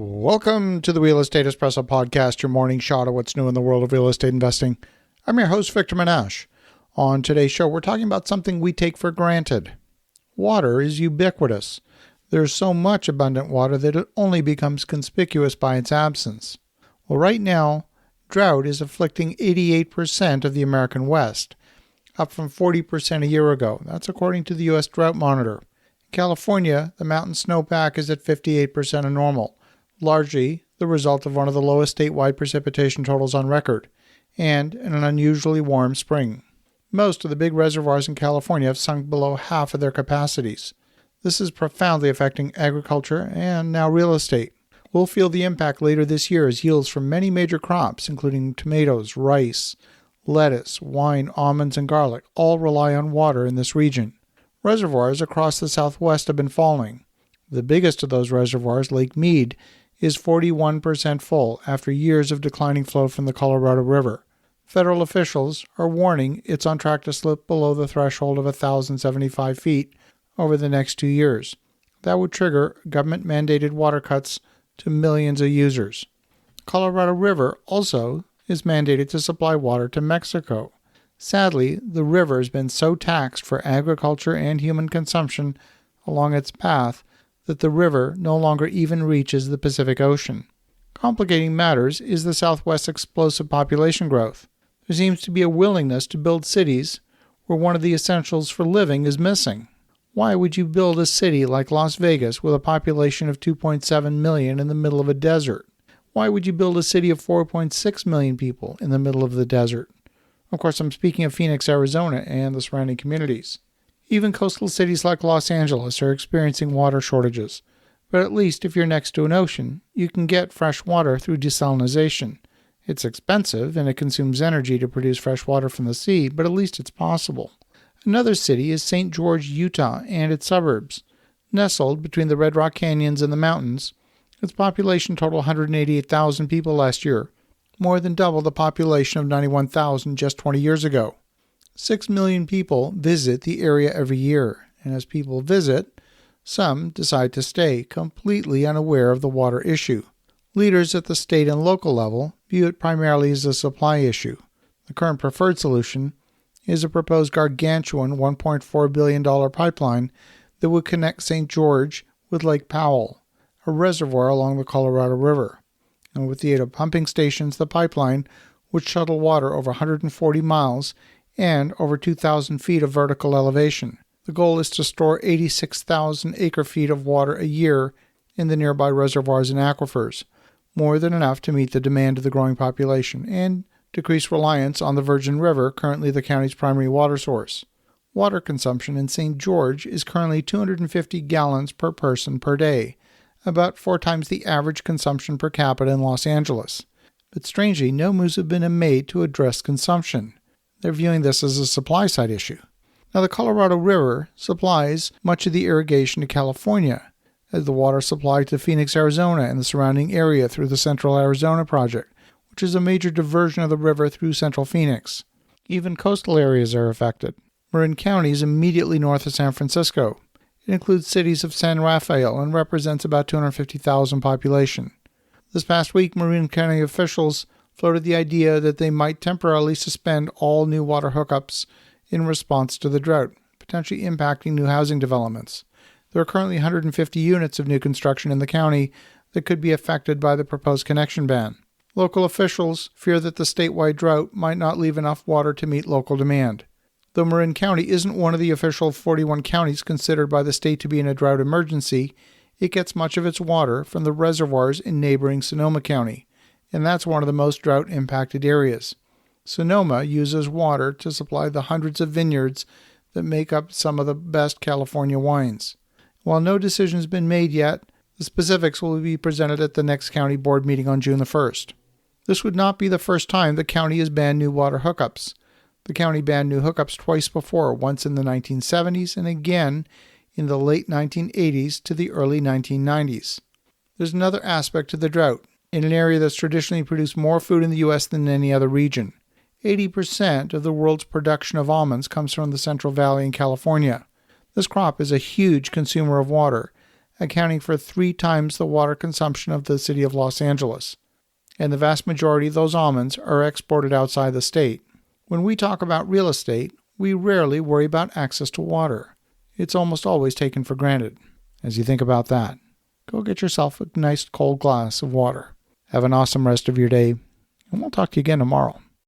Welcome to the Real Estate Espresso Podcast, your morning shot of what's new in the world of real estate investing. I'm your host, Victor Menashe. On today's show, we're talking about something we take for granted. Water is ubiquitous. There's so much abundant water that it only becomes conspicuous by its absence. Well, right now, drought is afflicting 88% of the American West, up from 40% a year ago. That's according to the U.S. Drought Monitor. In California, the mountain snowpack is at 58% of normal, largely the result of one of the lowest statewide precipitation totals on record, and an unusually warm spring. Most of the big reservoirs in California have sunk below half of their capacities. This is profoundly affecting agriculture and now real estate. We'll feel the impact later this year as yields from many major crops, including tomatoes, rice, lettuce, wine, almonds, and garlic, all rely on water in this region. Reservoirs across the Southwest have been falling. The biggest of those reservoirs, Lake Mead, is 41% full after years of declining flow from the Colorado River. Federal officials are warning it's on track to slip below the threshold of 1,075 feet over the next 2 years. That would trigger government-mandated water cuts to millions of users. Colorado River also is mandated to supply water to Mexico. Sadly, the river has been so taxed for agriculture and human consumption along its path that the river no longer even reaches the Pacific Ocean. Complicating matters is the Southwest's explosive population growth. There seems to be a willingness to build cities where one of the essentials for living is missing. Why would you build a city like Las Vegas with a population of 2.7 million in the middle of a desert? Why would you build a city of 4.6 million people in the middle of the desert? Of course, I'm speaking of Phoenix, Arizona, and the surrounding communities. Even coastal cities like Los Angeles are experiencing water shortages. But at least if you're next to an ocean, you can get fresh water through desalination. It's expensive and it consumes energy to produce fresh water from the sea, but at least it's possible. Another city is St. George, Utah, and its suburbs. Nestled between the Red Rock Canyons and the mountains, its population totaled 188,000 people last year, more than double the population of 91,000 just 20 years ago. 6 million people visit the area every year, and as people visit, some decide to stay, completely unaware of the water issue. Leaders at the state and local level view it primarily as a supply issue. The current preferred solution is a proposed gargantuan $1.4 billion pipeline that would connect St. George with Lake Powell, a reservoir along the Colorado River. And with the aid of pumping stations, the pipeline would shuttle water over 140 miles and over 2,000 feet of vertical elevation. The goal is to store 86,000 acre-feet of water a year in the nearby reservoirs and aquifers, more than enough to meet the demand of the growing population and decrease reliance on the Virgin River, currently the county's primary water source. Water consumption in St. George is currently 250 gallons per person per day, about 4 times the average consumption per capita in Los Angeles. But strangely, no moves have been made to address consumption. They're viewing this as a supply-side issue. Now, the Colorado River supplies much of the irrigation to California, as the water supply to Phoenix, Arizona, and the surrounding area through the Central Arizona Project, which is a major diversion of the river through central Phoenix. Even coastal areas are affected. Marin County is immediately north of San Francisco. It includes cities of San Rafael and represents about 250,000 population. This past week, Marin County officials floated the idea that they might temporarily suspend all new water hookups in response to the drought, potentially impacting new housing developments. There are currently 150 units of new construction in the county that could be affected by the proposed connection ban. Local officials fear that the statewide drought might not leave enough water to meet local demand. Though Marin County isn't one of the official 41 counties considered by the state to be in a drought emergency, it gets much of its water from the reservoirs in neighboring Sonoma County, and that's one of the most drought-impacted areas. Sonoma uses water to supply the hundreds of vineyards that make up some of the best California wines. While no decision has been made yet, the specifics will be presented at the next county board meeting on June the 1st. This would not be the first time the county has banned new water hookups. The county banned new hookups twice before, once in the 1970s and again in the late 1980s to the early 1990s. There's another aspect to the drought, in an area that's traditionally produced more food in the U.S. than any other region. 80% of the world's production of almonds comes from the Central Valley in California. This crop is a huge consumer of water, accounting for 3 times the water consumption of the city of Los Angeles. And the vast majority of those almonds are exported outside the state. When we talk about real estate, we rarely worry about access to water. It's almost always taken for granted. As you think about that, go get yourself a nice cold glass of water. Have an awesome rest of your day, and we'll talk to you again tomorrow.